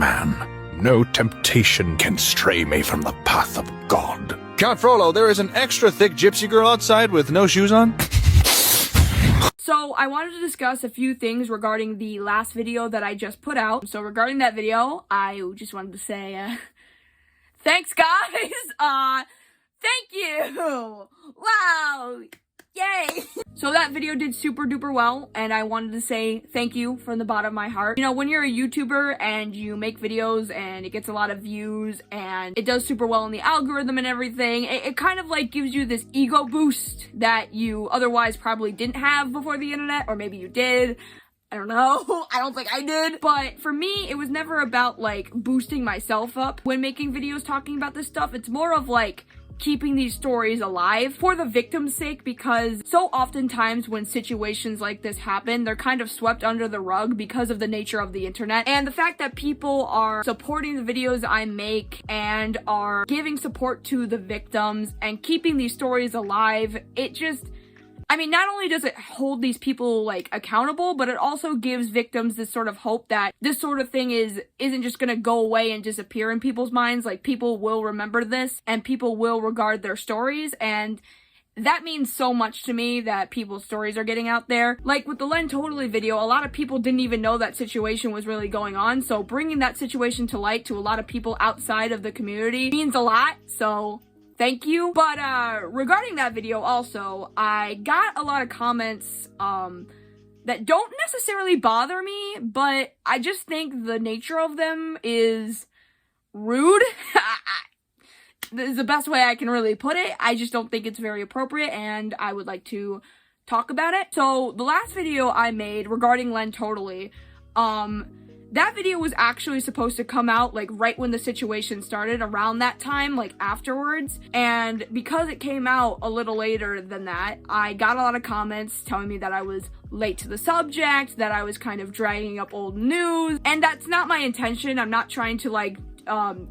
man. No temptation can stray me from the path of God. Count Frollo, there is an extra thick gypsy girl outside with no shoes on. So I wanted to discuss a few things regarding the last video that I just put out. So regarding that video, I just wanted to say, thanks guys! Thank you! Wow! Yay! So that video did super duper well, and I wanted to say thank you from the bottom of my heart. You know, when you're a YouTuber and you make videos and it gets a lot of views and it does super well in the algorithm and everything, it kind of like gives you this ego boost that you otherwise probably didn't have before the internet, or maybe you did. I don't know. I don't think I did. But for me, it was never about like boosting myself up when making videos talking about this stuff. It's more of like keeping these stories alive for the victim's sake, because so oftentimes when situations like this happen, they're kind of swept under the rug because of the nature of the internet. And the fact that people are supporting the videos I make and are giving support to the victims and keeping these stories alive, it just, I mean, not only does it hold these people like accountable, but it also gives victims this sort of hope that this sort of thing isn't just gonna go away and disappear in people's minds. Like, people will remember this and people will regard their stories, and that means so much to me that people's stories are getting out there. Like with the Len Totally video, a lot of people didn't even know that situation was really going on, so bringing that situation to light to a lot of people outside of the community means a lot, so thank you. But regarding that video also, I got a lot of comments that don't necessarily bother me, but I just think the nature of them is rude. This is the best way I can really put it. I just don't think it's very appropriate, and I would like to talk about it. So the last video I made regarding Len Totally, that video was actually supposed to come out like right when the situation started, around that time, like afterwards. And because it came out a little later than that, I got a lot of comments telling me that I was late to the subject, that I was kind of dragging up old news. And that's not my intention. I'm not trying to like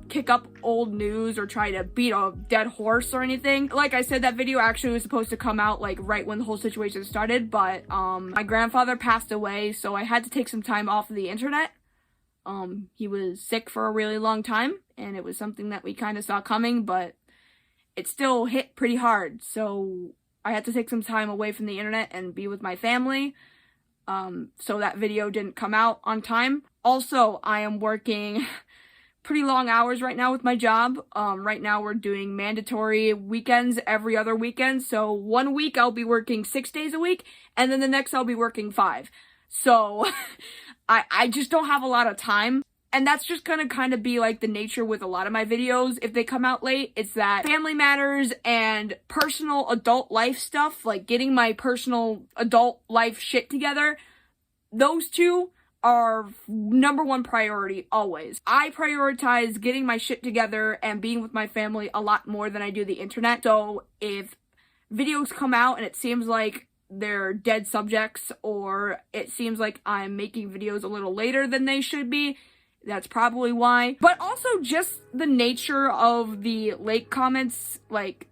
kick up old news or try to beat a dead horse or anything. Like I said, that video actually was supposed to come out like right when the whole situation started, but my grandfather passed away, so I had to take some time off of the internet. He was sick for a really long time, and it was something that we kind of saw coming, but it still hit pretty hard, so I had to take some time away from the internet and be with my family, so that video didn't come out on time. Also, I am working pretty long hours right now with my job. Right now we're doing mandatory weekends every other weekend, so 1 week I'll be working 6 days a week, and then the next I'll be working 5. So I just don't have a lot of time, and that's just gonna kind of be like the nature with a lot of my videos if they come out late. It's that family matters and personal adult life stuff, like getting my personal adult life shit together, those two are number one priority always. I prioritize getting my shit together and being with my family a lot more than I do the internet. So if videos come out and it seems like they're dead subjects, or it seems like I'm making videos a little later than they should be, that's probably why. But also just the nature of the late comments, like,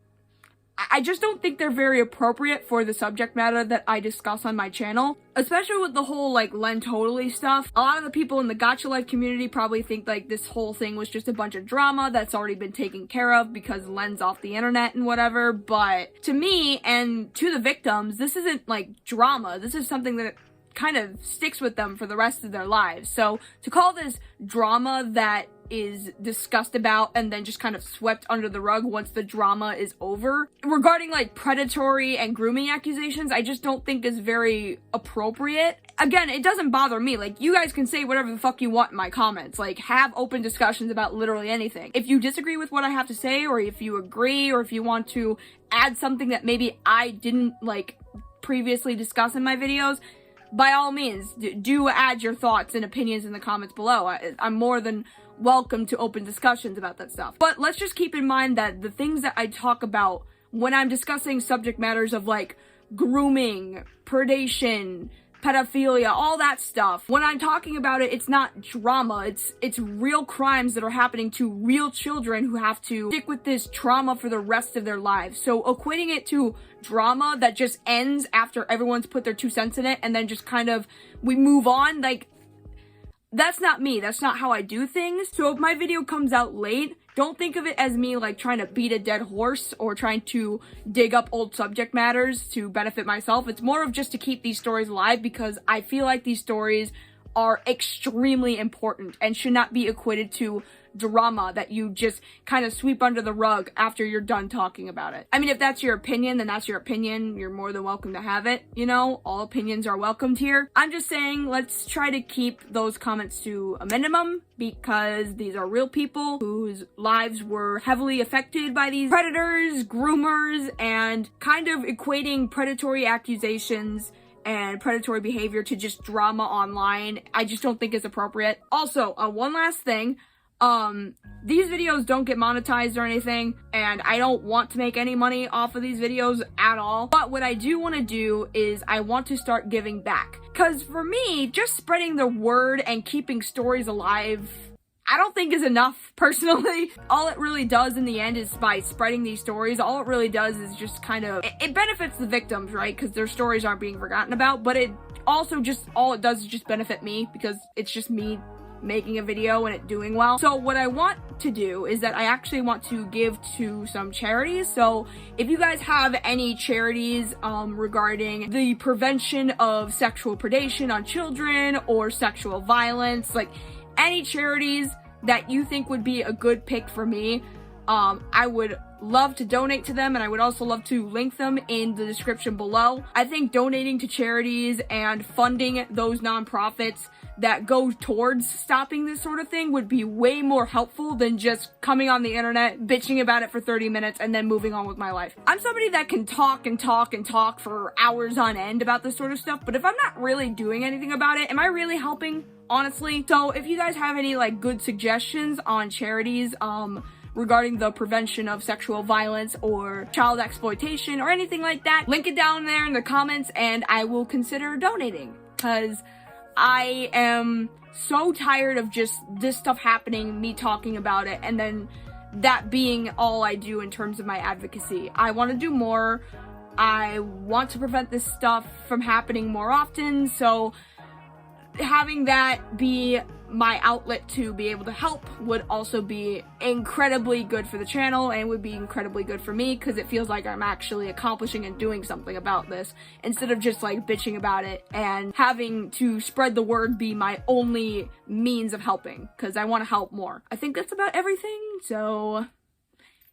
I just don't think they're very appropriate for the subject matter that I discuss on my channel. Especially with the whole, like, Len Totally stuff. A lot of the people in the Gacha Life community probably think, like, this whole thing was just a bunch of drama that's already been taken care of because Len's off the internet and whatever. But to me, and to the victims, this isn't, like, drama. This is something that kind of sticks with them for the rest of their lives. So to call this drama that is discussed about and then just kind of swept under the rug once the drama is over, regarding like predatory and grooming accusations, I just don't think is very appropriate. Again, it doesn't bother me. Like, you guys can say whatever the fuck you want in my comments. Like, have open discussions about literally anything. If you disagree with what I have to say, or if you agree, or if you want to add something that maybe I didn't like previously discuss in my videos, by all means, do add your thoughts and opinions in the comments below. I'm more than welcome to open discussions about that stuff. But let's just keep in mind that the things that I talk about when I'm discussing subject matters of like grooming, predation, pedophilia, all that stuff, when I'm talking about it, it's not drama. It's real crimes that are happening to real children who have to stick with this trauma for the rest of their lives. So equating it to drama that just ends after everyone's put their 2 cents in it and then just kind of we move on, like, that's not me. That's not how I do things. So if my video comes out late, don't think of it as me like trying to beat a dead horse or trying to dig up old subject matters to benefit myself. It's more of just to keep these stories alive because I feel like these stories are extremely important and should not be equated to drama that you just kind of sweep under the rug after you're done talking about it. I mean, if that's your opinion, then that's your opinion. You're more than welcome to have it, you know? All opinions are welcomed here. I'm just saying, let's try to keep those comments to a minimum because these are real people whose lives were heavily affected by these predators, groomers, and kind of equating predatory accusations and predatory behavior to just drama online, I just don't think is appropriate. Also, one last thing, these videos don't get monetized or anything, and I don't want to make any money off of these videos at all, but what I do want to do is I want to start giving back. Because for me, just spreading the word and keeping stories alive, I don't think is enough, personally. All it really does in the end is by spreading these stories, all it really does is just kind of, it benefits the victims, right? Because their stories aren't being forgotten about, but it also just, all it does is just benefit me because it's just me making a video and it doing well. So what I want to do is that I actually want to give to some charities. So if you guys have any charities regarding the prevention of sexual predation on children or sexual violence, like any charities that you think would be a good pick for me, I would love to donate to them, and I would also love to link them in the description below. I think donating to charities and funding those nonprofits that go towards stopping this sort of thing would be way more helpful than just coming on the internet, bitching about it for 30 minutes, and then moving on with my life. I'm somebody that can talk and talk and talk for hours on end about this sort of stuff, but if I'm not really doing anything about it, am I really helping? Honestly. So if you guys have any like good suggestions on charities regarding the prevention of sexual violence or child exploitation or anything like that, link it down there in the comments and I will consider donating, because I am so tired of just this stuff happening, me talking about it, and then that being all I do in terms of my advocacy. I want to do more. I want to prevent this stuff from happening more often, so having that be my outlet to be able to help would also be incredibly good for the channel and would be incredibly good for me because it feels like I'm actually accomplishing and doing something about this instead of just like bitching about it and having to spread the word be my only means of helping, because I want to help more. I think that's about everything, so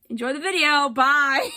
enjoy the video. Bye.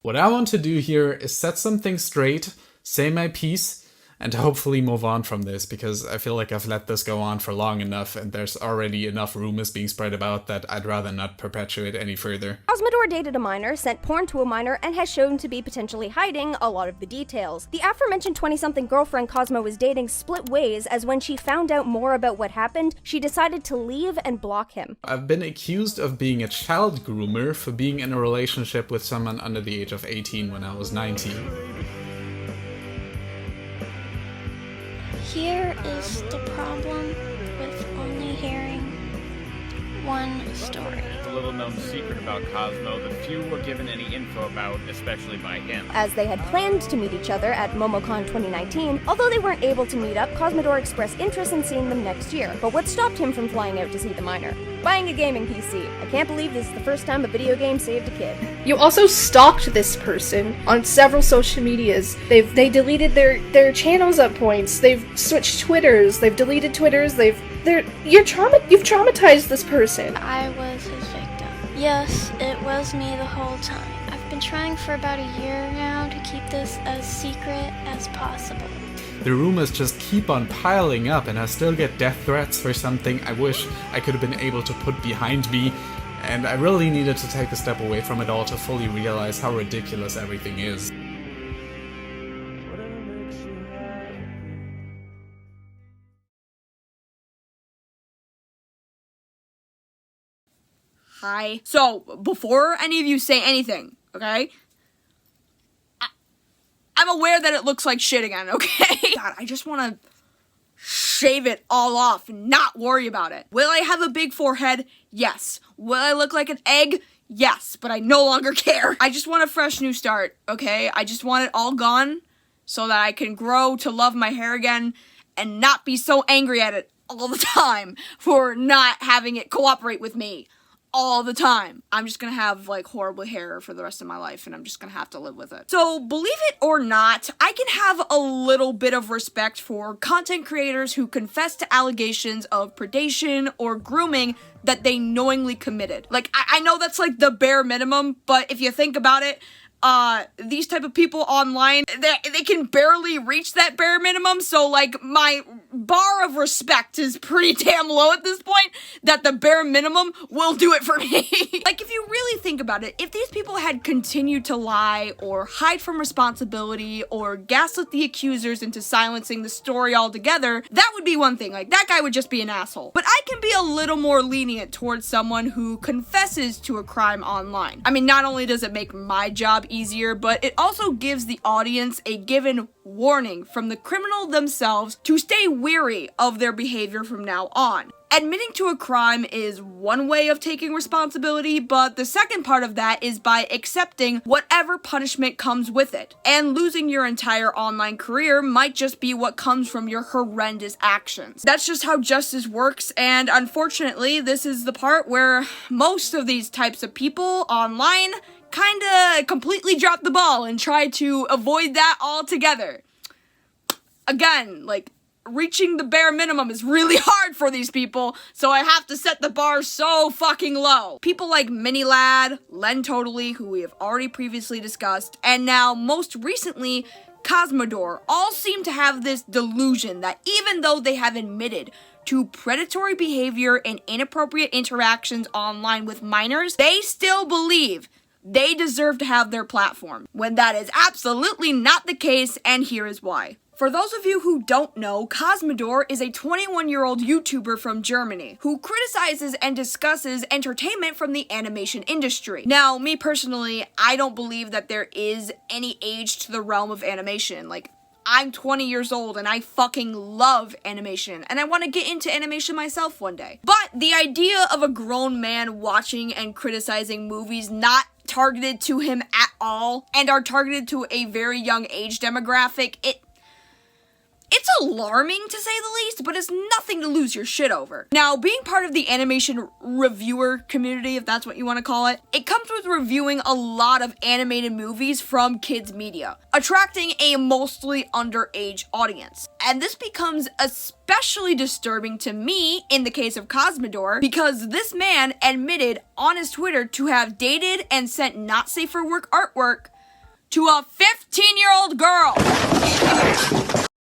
What I want to do here is set something straight, say my piece, and hopefully move on from this, because I feel like I've let this go on for long enough and there's already enough rumors being spread about that I'd rather not perpetuate any further. Cosmodore dated a minor, sent porn to a minor, and has shown to be potentially hiding a lot of the details. The aforementioned 20-something girlfriend Cosmo was dating split ways, as when she found out more about what happened, she decided to leave and block him. I've been accused of being a child groomer for being in a relationship with someone under the age of 18 when I was 19. Here is the problem with only hearing one story. A little known secret about Cosmo that few were given any info about, especially by him. As they had planned to meet each other at MomoCon 2019, although they weren't able to meet up, Cosmodore expressed interest in seeing them next year. But what stopped him from flying out to see the minor? Buying a gaming PC. I can't believe this is the first time a video game saved a kid. You also stalked this person on several social medias. They deleted their channels at points. They've switched Twitters. They've deleted Twitters. You've traumatized this person. I was his victim. Yes, it was me the whole time. I've been trying for about a year now to keep this as secret as possible. The rumors just keep on piling up and I still get death threats for something I wish I could have been able to put behind me, and I really needed to take a step away from it all to fully realize how ridiculous everything is. Hi. So, before any of you say anything, okay? I'm aware that it looks like shit again, okay? God, I just want to shave it all off and not worry about it. Will I have a big forehead? Yes. Will I look like an egg? Yes, but I no longer care. I just want a fresh new start, okay? I just want it all gone so that I can grow to love my hair again and not be so angry at it all the time for not having it cooperate with me all the time. I'm just gonna have like horrible hair for the rest of my life and I'm just gonna have to live with it. So believe it or not, I can have a little bit of respect for content creators who confess to allegations of predation or grooming that they knowingly committed. Like, I know that's like the bare minimum, but if you think about it, these type of people online, they can barely reach that bare minimum, so like my bar of respect is pretty damn low at this point, that the bare minimum will do it for me. Like, if you really think about it, if these people had continued to lie or hide from responsibility or gaslit the accusers into silencing the story altogether, that would be one thing. Like, that guy would just be an asshole. But I can be a little more lenient towards someone who confesses to a crime online. I mean, not only does it make my job easier, but it also gives the audience a given warning from the criminal themselves to stay wary of their behavior from now on. Admitting to a crime is one way of taking responsibility, but the second part of that is by accepting whatever punishment comes with it. And losing your entire online career might just be what comes from your horrendous actions. That's just how justice works, and unfortunately, this is the part where most of these types of people online kinda completely drop the ball and try to avoid that altogether. Again, like, reaching the bare minimum is really hard for these people, so I have to set the bar so fucking low. People like Minilad, Len Totally, who we have already previously discussed, and now most recently, Cosmodore, all seem to have this delusion that even though they have admitted to predatory behavior and inappropriate interactions online with minors, they still believe they deserve to have their platform, when that is absolutely not the case, and here is why. For those of you who don't know, Cosmodore is a 21-year-old YouTuber from Germany who criticizes and discusses entertainment from the animation industry. Now, me personally, I don't believe that there is any age to the realm of animation. Like, I'm 20 years old and I fucking love animation, and I want to get into animation myself one day. But the idea of a grown man watching and criticizing movies not targeted to him at all, and are targeted to a very young age demographic, it's alarming to say the least, but it's nothing to lose your shit over. Now, being part of the animation reviewer community, if that's what you want to call it, it comes with reviewing a lot of animated movies from kids media, attracting a mostly underage audience. And this becomes especially disturbing to me in the case of Cosmodore, because this man admitted on his Twitter to have dated and sent not safe for work artwork to a 15-year-old girl.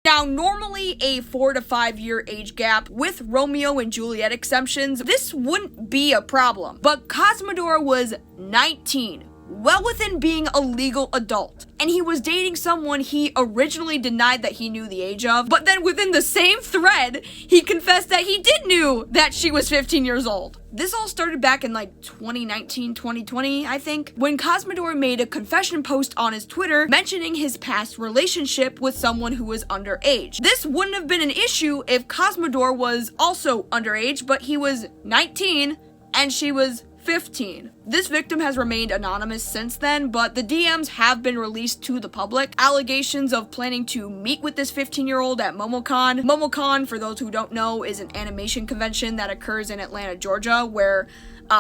Now, normally a 4 to 5 year age gap with Romeo and Juliet exemptions, this wouldn't be a problem. But Cosmodore was 19, well within being a legal adult, and he was dating someone he originally denied that he knew the age of, but then within the same thread, he confessed that he did knew that she was 15 years old. This all started back in like 2019, 2020, I think, when Cosmodore made a confession post on his Twitter mentioning his past relationship with someone who was underage. This wouldn't have been an issue if Cosmodore was also underage, but he was 19 and she was 15. This victim has remained anonymous since then, but the DMs have been released to the public. Allegations of planning to meet with this 15-year-old at MomoCon. MomoCon, for those who don't know, is an animation convention that occurs in Atlanta, Georgia, where,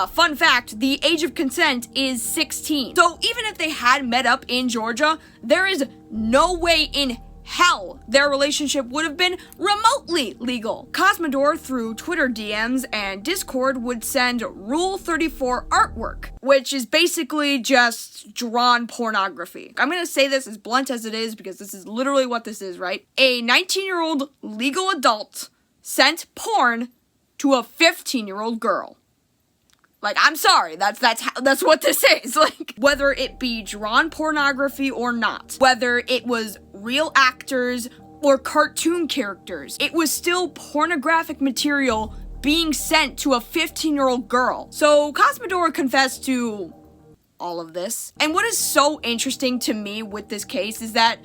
fun fact, the age of consent is 16. So even if they had met up in Georgia, there is no way in hell their relationship would have been remotely legal. Cosmodore, through Twitter DMs and Discord, would send Rule 34 artwork, which is basically just drawn pornography. I'm gonna say this as blunt as it is because this is literally what this is, right? A 19-year-old legal adult sent porn to a 15-year-old girl. Like, I'm sorry, that's what this is. Like, whether it be drawn pornography or not, whether it was real actors or cartoon characters, it was still pornographic material being sent to a 15-year-old girl. So Cosmodore confessed to all of this. And what is so interesting to me with this case is that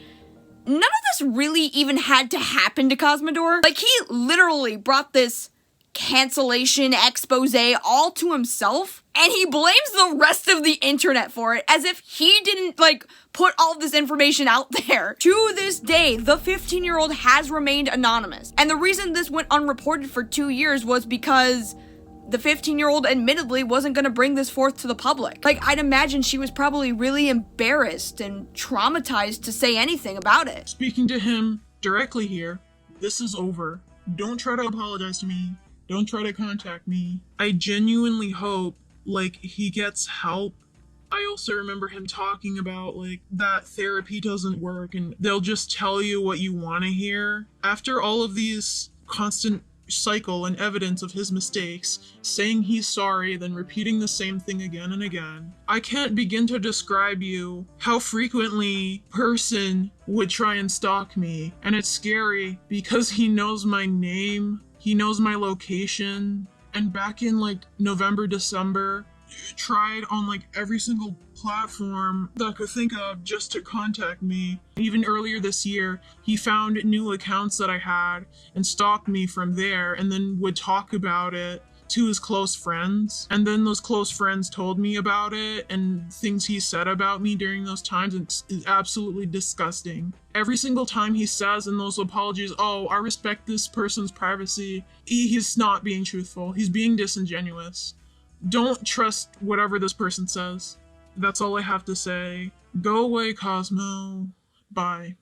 none of this really even had to happen to Cosmodore. Like, he literally brought this cancellation expose all to himself, And he blames the rest of the internet for it, as if he didn't, like, put all this information out there. To this day, the 15-year-old has remained anonymous. And the reason this went unreported for 2 years was because the 15-year-old admittedly wasn't gonna bring this forth to the public. Like, I'd imagine she was probably really embarrassed and traumatized to say anything about it. Speaking to him directly here, this is over. Don't try to apologize to me. Don't try to contact me. I genuinely hope, like, he gets help. I also remember him talking about, like, that therapy doesn't work and they'll just tell you what you want to hear. After all of these constant cycle and evidence of his mistakes, saying he's sorry, then repeating the same thing again and again, I can't begin to describe you how frequently person would try and stalk me. And it's scary because he knows my name, he knows my location, and back in like November, December, tried on like every single platform that I could think of just to contact me. Even earlier this year, he found new accounts that I had and stalked me from there, and then would talk about it to his close friends. And then those close friends told me about it and things he said about me during those times. It's absolutely disgusting. Every single time he says in those apologies, oh, I respect this person's privacy, he's not being truthful. He's being disingenuous. Don't trust whatever this person says. That's all I have to say. Go away, Cosmo. Bye.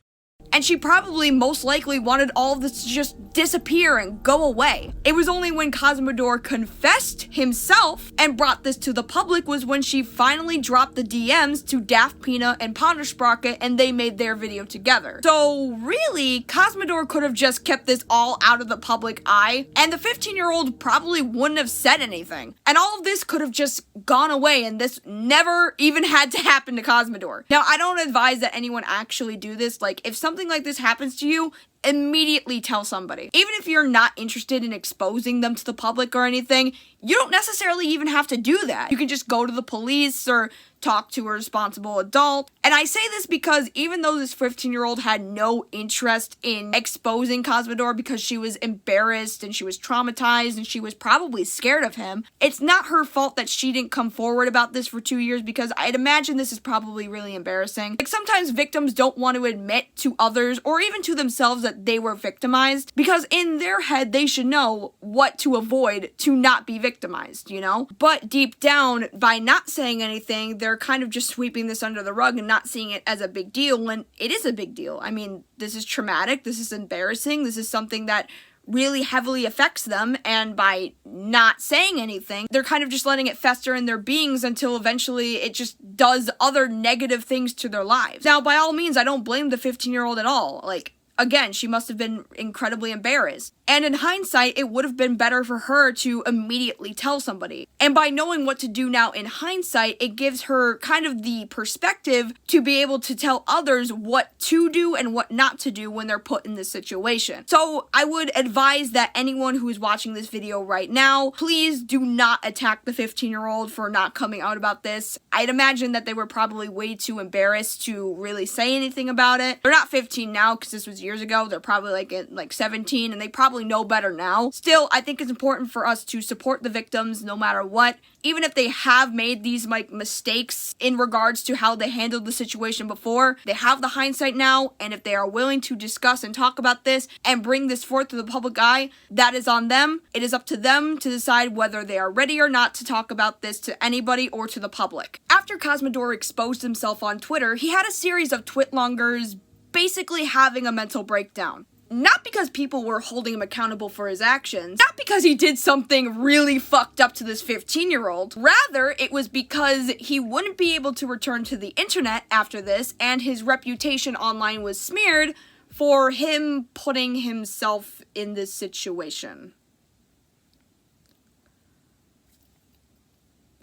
And she probably most likely wanted all of this to just disappear and go away. It was only when Cosmodore confessed himself and brought this to the public was when she finally dropped the DMs to Daft Peanut and Pondersprocket and they made their video together. So really, Cosmodore could have just kept this all out of the public eye and the 15-year-old probably wouldn't have said anything. And all of this could have just gone away and this never even had to happen to Cosmodore. Now, I don't advise that anyone actually do this. Like, if something like this happens to you, immediately tell somebody. Even if you're not interested in exposing them to the public or anything, you don't necessarily even have to do that. You can just go to the police or talk to a responsible adult. And I say this because even though this 15-year-old had no interest in exposing Cosmodore because she was embarrassed and she was traumatized and she was probably scared of him, it's not her fault that she didn't come forward about this for 2 years because I'd imagine this is probably really embarrassing. Like, sometimes victims don't want to admit to others or even to themselves that they were victimized because in their head they should know what to avoid to not be victimized, you know? But deep down, by not saying anything, they're kind of just sweeping this under the rug and not seeing it as a big deal when it is a big deal. I mean, this is traumatic, this is embarrassing, this is something that really heavily affects them, and by not saying anything, they're kind of just letting it fester in their beings until eventually it just does other negative things to their lives. Now, by all means, I don't blame the 15-year-old at all. Like, again, she must have been incredibly embarrassed. And in hindsight, it would have been better for her to immediately tell somebody. And by knowing what to do now in hindsight, it gives her kind of the perspective to be able to tell others what to do and what not to do when they're put in this situation. So I would advise that anyone who is watching this video right now, please do not attack the 15-year-old for not coming out about this. I'd imagine that they were probably way too embarrassed to really say anything about it. They're not 15 now because this was years ago. They're probably like 17 and they probably know better now. Still, I think it's important for us to support the victims no matter what. Even if they have made these like mistakes in regards to how they handled the situation before, they have the hindsight now, and if they are willing to discuss and talk about this and bring this forth to the public eye, that is on them. It is up to them to decide whether they are ready or not to talk about this to anybody or to the public. After Cosmodore exposed himself on Twitter, he had a series of twitlongers basically having a mental breakdown. Not because people were holding him accountable for his actions, not because he did something really fucked up to this 15-year-old. Rather, it was because he wouldn't be able to return to the internet after this, and his reputation online was smeared for him putting himself in this situation.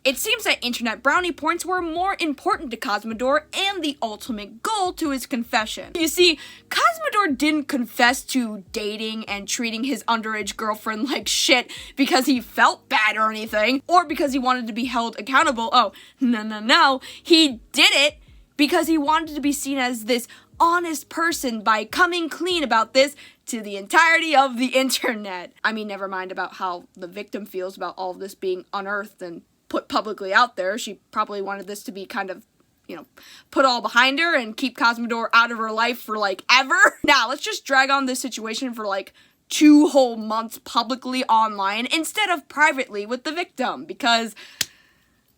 It seems that internet brownie points were more important to Cosmodore and the ultimate goal to his confession. You see, Cosmodore didn't confess to dating and treating his underage girlfriend like shit because he felt bad or anything, or because he wanted to be held accountable. Oh, no. He did it because he wanted to be seen as this honest person by coming clean about this to the entirety of the internet. I mean, never mind about how the victim feels about all of this being unearthed and put publicly out there. She probably wanted this to be kind of, you know, put all behind her and keep Cosmodore out of her life for, like, ever. Now, let's just drag on this situation for, like, 2 whole months publicly online instead of privately with the victim, because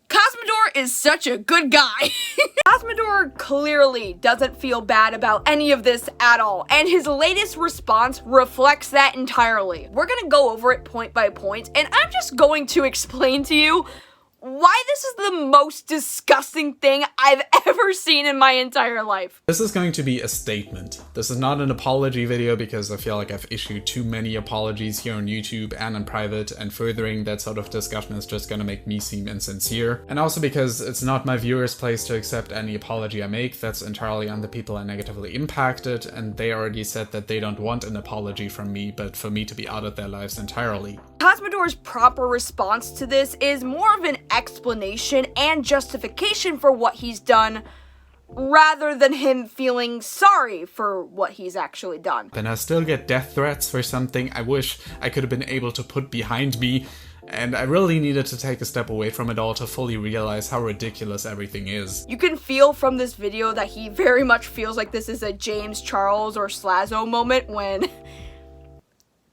Cosmodore is such a good guy. Cosmodore clearly doesn't feel bad about any of this at all, and his latest response reflects that entirely. We're gonna go over it point by point, and I'm just going to explain to you why this is the most disgusting thing I've ever seen in my entire life. This is going to be a statement. This is not an apology video because I feel like I've issued too many apologies here on YouTube and in private, and furthering that sort of discussion is just gonna make me seem insincere. And also because it's not my viewers' place to accept any apology I make. That's entirely on the people I negatively impacted, and they already said that they don't want an apology from me, but for me to be out of their lives entirely. Cosmodore's proper response to this is more of an explanation and justification for what he's done, rather than him feeling sorry for what he's actually done. And I still get death threats for something I wish I could have been able to put behind me, and I really needed to take a step away from it all to fully realize how ridiculous everything is. You can feel from this video that he very much feels like this is a James Charles or Slazo moment, when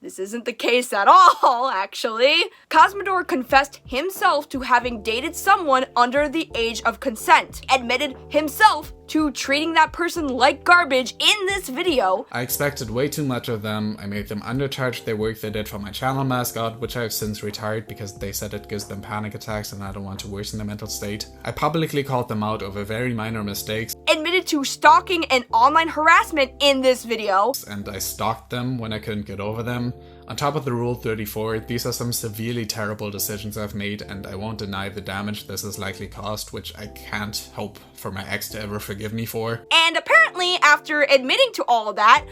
this isn't the case at all, actually. Cosmodore confessed himself to having dated someone under the age of consent, admitted himself to treating that person like garbage in this video. I expected way too much of them. I made them undercharge their work they did for my channel mascot, which I've since retired because they said it gives them panic attacks and I don't want to worsen their mental state. I publicly called them out over very minor mistakes. Admitted to stalking and online harassment in this video. And I stalked them when I couldn't get over them. On top of the Rule 34, these are some severely terrible decisions I've made, and I won't deny the damage this has likely caused, which I can't hope for my ex to ever forgive me for. And apparently, after admitting to all of that,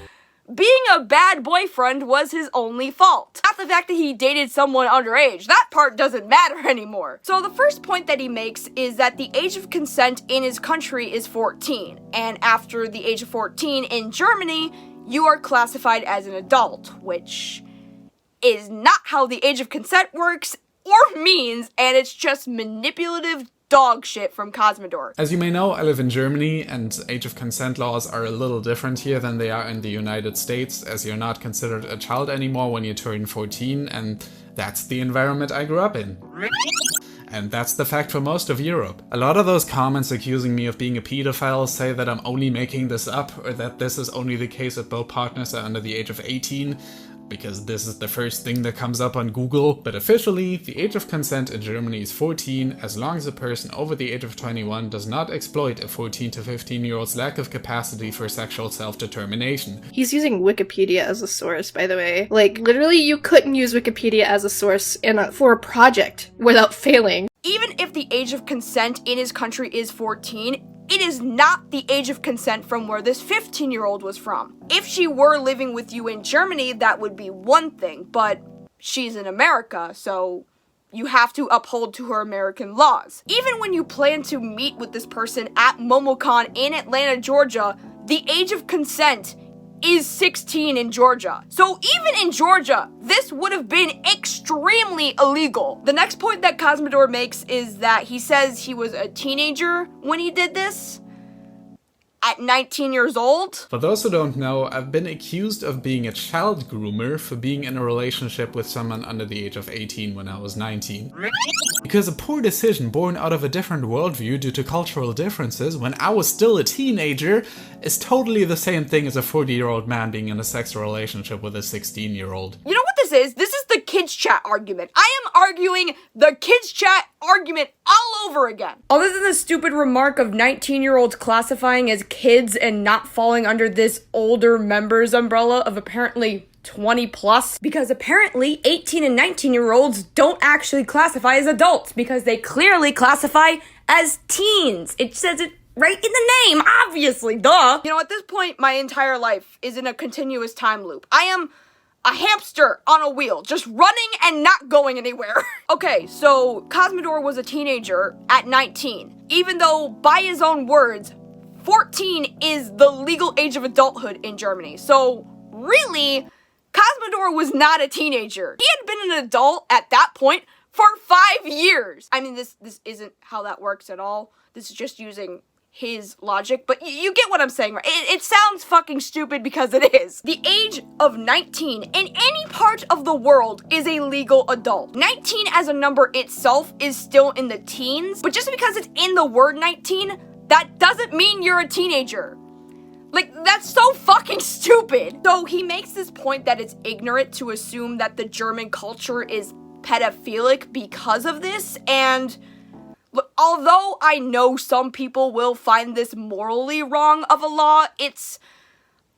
being a bad boyfriend was his only fault. Not the fact that he dated someone underage. That part doesn't matter anymore. So the first point that he makes is that the age of consent in his country is 14. And after the age of 14 in Germany, you are classified as an adult, which is not how the age of consent works or means, and it's just manipulative dog shit from Cosmodore. As you may know, I live in Germany, and age of consent laws are a little different here than they are in the United States, as you're not considered a child anymore when you turn 14, and that's the environment I grew up in. And that's the fact for most of Europe. A lot of those comments accusing me of being a pedophile say that I'm only making this up, or that this is only the case if both partners are under the age of 18. Because this is the first thing that comes up on Google. But officially, the age of consent in Germany is 14, as long as a person over the age of 21 does not exploit a 14 to 15-year-old's lack of capacity for sexual self-determination. He's using Wikipedia as a source, by the way. Like, literally, you couldn't use Wikipedia as a source for a project without failing. Even if the age of consent in his country is 14, it is not the age of consent from where this 15-year-old was from. If she were living with you in Germany, that would be one thing, but she's in America, so you have to uphold to her American laws. Even when you plan to meet with this person at MomoCon in Atlanta, Georgia, the age of consent is 16 in Georgia. So even in Georgia, this would have been extremely illegal. The next point that Cosmodore makes is that he says he was a teenager when he did this. At 19 years old. For those who don't know, I've been accused of being a child groomer for being in a relationship with someone under the age of 18 when I was 19. Because a poor decision born out of a different worldview due to cultural differences when I was still a teenager is totally the same thing as a 40-year-old man being in a sexual relationship with a 16-year-old. You know what this is? This is the kids chat argument. I am arguing the kids chat argument all over again. Other than the stupid remark of 19-year-olds classifying as kids and not falling under this older members umbrella of apparently 20 plus, because apparently 18 and 19-year-olds don't actually classify as adults because they clearly classify as teens. It says it right in the name, obviously, duh. You know, at this point, my entire life is in a continuous time loop. I am a hamster on a wheel, just running and not going anywhere. Okay, so Cosmodore was a teenager at 19, even though by his own words, 14 is the legal age of adulthood in Germany. So really, Cosmodore was not a teenager. He had been an adult at that point for 5 years. I mean, this isn't how that works at all. This is just using his logic, but you get what I'm saying, right? It sounds fucking stupid because it is. The age of 19 in any part of the world is a legal adult. 19 as a number itself is still in the teens, but just because it's in the word 19, that doesn't mean you're a teenager. Like, that's so fucking stupid. So he makes this point that it's ignorant to assume that the German culture is pedophilic because of this, and look, although I know some people will find this morally wrong of a law, it's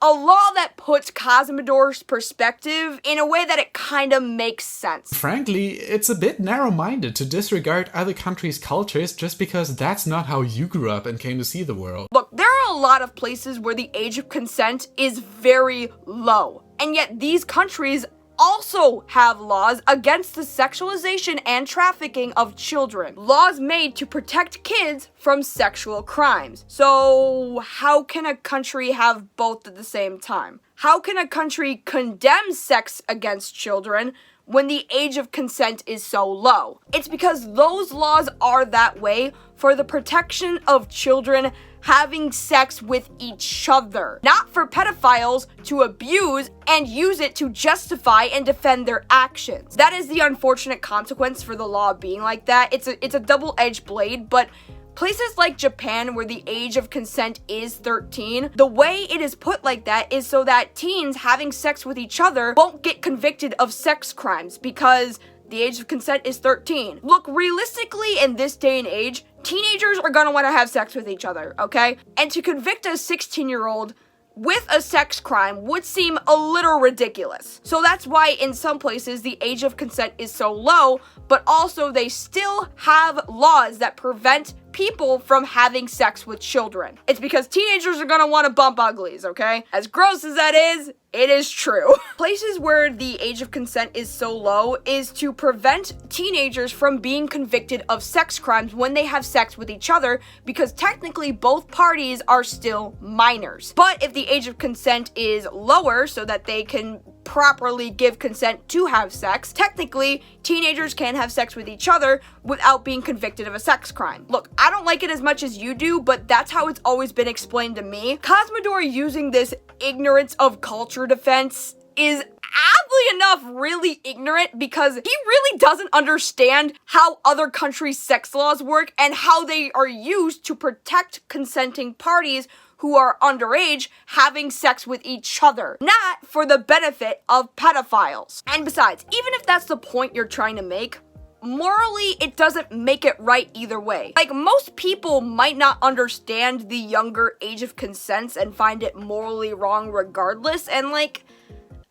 a law that puts Cosmodore's perspective in a way that it kind of makes sense. Frankly, it's a bit narrow-minded to disregard other countries' cultures just because that's not how you grew up and came to see the world. Look, there are a lot of places where the age of consent is very low, and yet these countries also have laws against the sexualization and trafficking of children. Laws made to protect kids from sexual crimes. So how can a country have both at the same time? How can a country condemn sex against children when the age of consent is so low? It's because those laws are that way for the protection of children having sex with each other, not for pedophiles to abuse and use it to justify and defend their actions. That is the unfortunate consequence for the law being like that. It's a double-edged blade, but places like Japan, where the age of consent is 13, the way it is put like that is so that teens having sex with each other won't get convicted of sex crimes because the age of consent is 13. Look, realistically, in this day and age, teenagers are gonna wanna have sex with each other, okay? And to convict a 16-year-old with a sex crime would seem a little ridiculous. So that's why in some places the age of consent is so low, but also they still have laws that prevent people from having sex with children. It's because teenagers are gonna want to bump uglies, okay? As gross as that is, it is true. Places where the age of consent is so low is to prevent teenagers from being convicted of sex crimes when they have sex with each other, because technically both parties are still minors. But if the age of consent is lower so that they can properly give consent to have sex, technically teenagers can have sex with each other without being convicted of a sex crime. Look, I don't like it as much as you do, but that's how it's always been explained to me. Cosmodore using this ignorance of culture defense is oddly enough really ignorant because he really doesn't understand how other countries' sex laws work and how they are used to protect consenting parties who are underage having sex with each other, not for the benefit of pedophiles. And besides, even if that's the point you're trying to make, morally, it doesn't make it right either way. Like, most people might not understand the younger age of consent and find it morally wrong regardless, and like,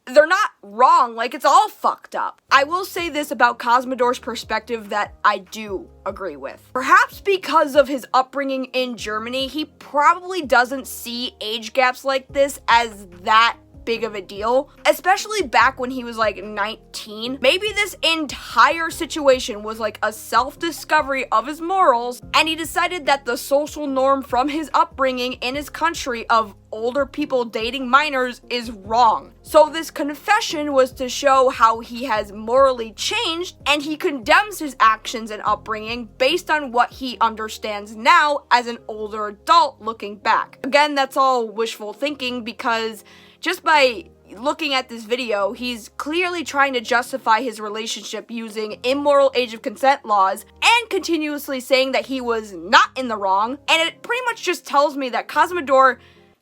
they're not wrong, like, it's all fucked up. I will say this about Cosmodore's perspective that I do agree with. Perhaps because of his upbringing in Germany, he probably doesn't see age gaps like this as that big of a deal, especially back when he was like 19. Maybe this entire situation was like a self-discovery of his morals, and he decided that the social norm from his upbringing in his country of older people dating minors is wrong. So this confession was to show how he has morally changed, and he condemns his actions and upbringing based on what he understands now as an older adult looking back. Again, that's all wishful thinking, because just by looking at this video, he's clearly trying to justify his relationship using immoral age of consent laws and continuously saying that he was not in the wrong. And it pretty much just tells me that Cosmodore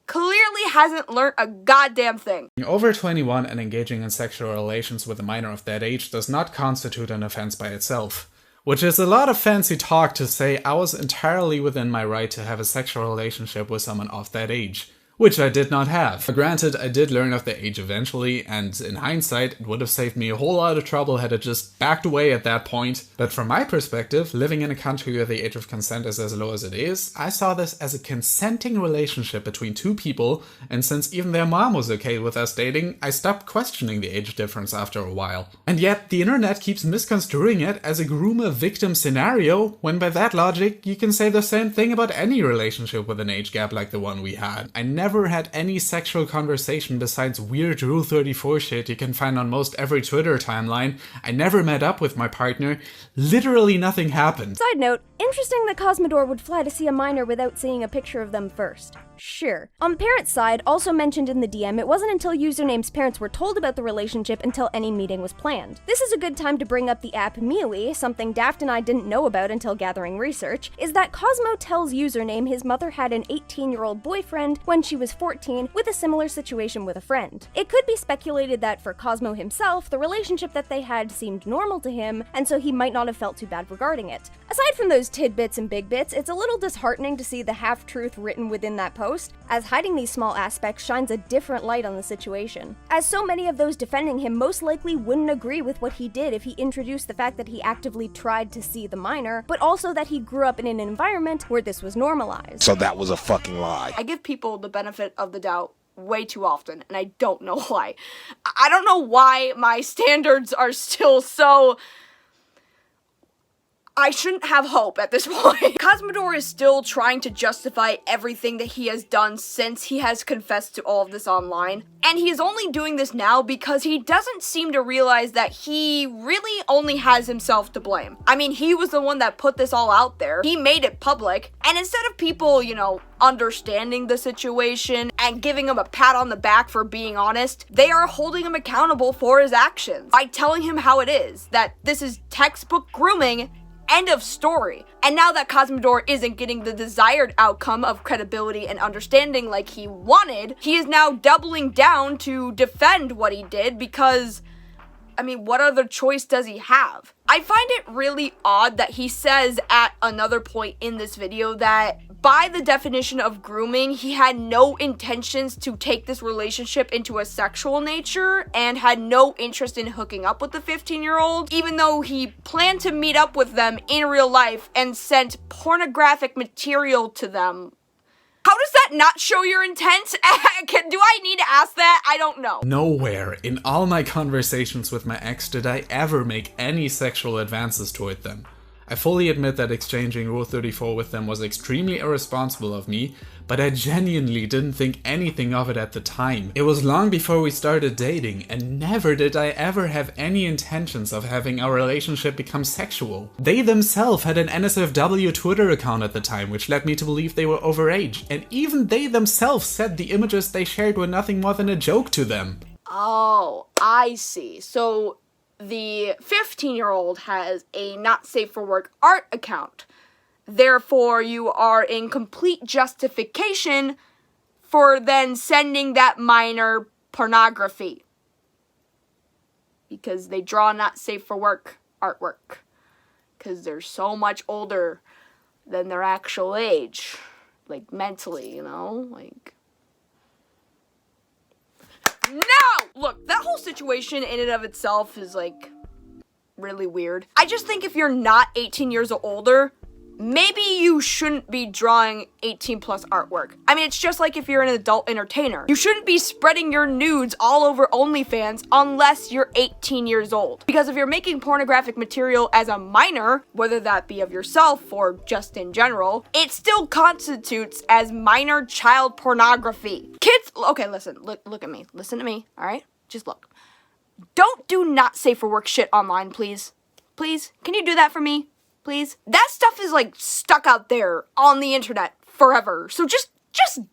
clearly hasn't learned a goddamn thing. Being over 21 and engaging in sexual relations with a minor of that age does not constitute an offense by itself. Which is a lot of fancy talk to say I was entirely within my right to have a sexual relationship with someone of that age. Which I did not have. Granted, I did learn of the age eventually, and in hindsight, it would have saved me a whole lot of trouble had it just backed away at that point. But from my perspective, living in a country where the age of consent is as low as it is, I saw this as a consenting relationship between two people, and since even their mom was okay with us dating, I stopped questioning the age difference after a while. And yet, the internet keeps misconstruing it as a groomer-victim scenario, when by that logic, you can say the same thing about any relationship with an age gap like the one we had. I never never had any sexual conversation besides weird Rule 34 shit you can find on most every Twitter timeline. I never met up with my partner. Literally nothing happened. Side note, interesting that Cosmodore would fly to see a minor without seeing a picture of them first. Sure. On the parents' side, also mentioned in the DM, it wasn't until Username's parents were told about the relationship until any meeting was planned. This is a good time to bring up the app Mealy. Something Daft and I didn't know about until gathering research, is that Cosmo tells Username his mother had an 18-year-old boyfriend when she was 14 with a similar situation with a friend. It could be speculated that for Cosmo himself, the relationship that they had seemed normal to him, and so he might not have felt too bad regarding it. Aside from those tidbits and big bits, it's a little disheartening to see the half-truth written within that post, as hiding these small aspects shines a different light on the situation. As so many of those defending him most likely wouldn't agree with what he did if he introduced the fact that he actively tried to see the minor, but also that he grew up in an environment where this was normalized. So that was a fucking lie. I give people the benefit of the doubt way too often, and I don't know why. I don't know why my standards are still so... I shouldn't have hope at this point. Cosmodore is still trying to justify everything that he has done since he has confessed to all of this online. And he is only doing this now because he doesn't seem to realize that he really only has himself to blame. I mean, he was the one that put this all out there. He made it public. And instead of people, you know, understanding the situation and giving him a pat on the back for being honest, they are holding him accountable for his actions by telling him how it is, that this is textbook grooming. End of story. And now that Cosmodore isn't getting the desired outcome of credibility and understanding like he wanted, he is now doubling down to defend what he did because, I mean, what other choice does he have? I find it really odd that he says at another point in this video that by the definition of grooming, he had no intentions to take this relationship into a sexual nature and had no interest in hooking up with the 15-year-old, even though he planned to meet up with them in real life and sent pornographic material to them. How does that not show your intent? Do I need to ask that? I don't know. Nowhere in all my conversations with my ex did I ever make any sexual advances toward them. I fully admit that exchanging Rule 34 with them was extremely irresponsible of me, but I genuinely didn't think anything of it at the time. It was long before we started dating, and never did I ever have any intentions of having our relationship become sexual. They themselves had an NSFW Twitter account at the time, which led me to believe they were overage, and even they themselves said the images they shared were nothing more than a joke to them. Oh, I see. So the 15-year-old has a not safe for work art account. Therefore, you are in complete justification for then sending that minor pornography. Because they draw not safe for work artwork. Because they're so much older than their actual age. Like, mentally, you know? Like... No! Look, that whole situation in and of itself is, like, really weird. I just think if you're not 18 years or older, maybe you shouldn't be drawing 18 plus artwork. I mean, it's just like if you're an adult entertainer. You shouldn't be spreading your nudes all over OnlyFans unless you're 18 years old. Because if you're making pornographic material as a minor, whether that be of yourself or just in general, it still constitutes as minor child pornography. Kids, okay, listen, look at me. Listen to me, all right? Just look. Don't do not safe for work shit online, please. Please, can you do that for me? Please? That stuff is, like, stuck out there on the internet forever. So just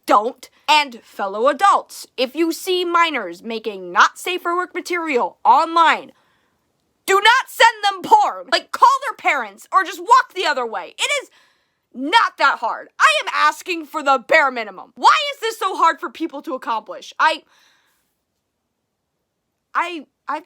don't. And fellow adults, if you see minors making not safe for work material online, do not send them porn. Like, call their parents or just walk the other way. It is not that hard. I am asking for the bare minimum. Why is this so hard for people to accomplish? I've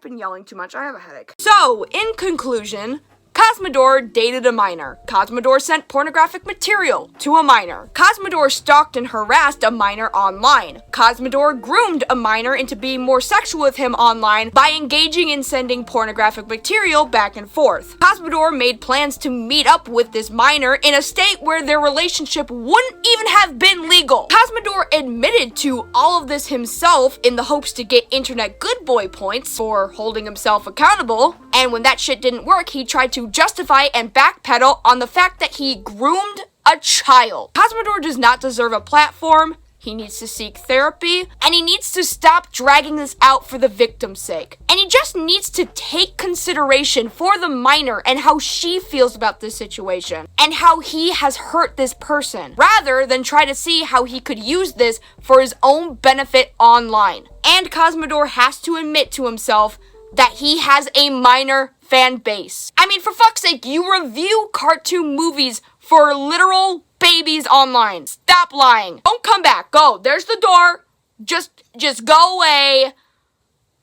been yelling too much. I have a headache. So, in conclusion, Cosmodore dated a minor. Cosmodore sent pornographic material to a minor. Cosmodore stalked and harassed a minor online. Cosmodore groomed a minor into being more sexual with him online by engaging in sending pornographic material back and forth. Cosmodore made plans to meet up with this minor in a state where their relationship wouldn't even have been legal. Cosmodore admitted to all of this himself in the hopes to get internet good boy points for holding himself accountable, and when that shit didn't work, he tried to justify and backpedal on the fact that he groomed a child. Cosmodore does not deserve a platform, He needs to seek therapy, and he needs to stop dragging this out for the victim's sake. And he just needs to take consideration for the minor and how she feels about this situation, and how he has hurt this person, rather than try to see how he could use this for his own benefit online. And Cosmodore has to admit to himself that he has a minor fan base. I mean, for fuck's sake, you review cartoon movies for literal babies online. Stop lying. Don't come back. Go. There's the door. Just go away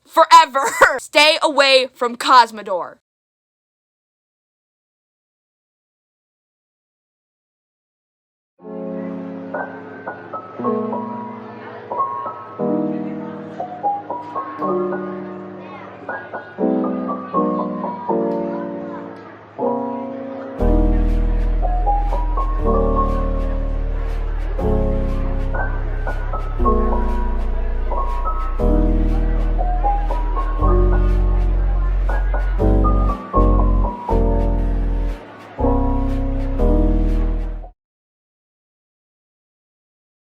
forever. Stay away from Cosmodore.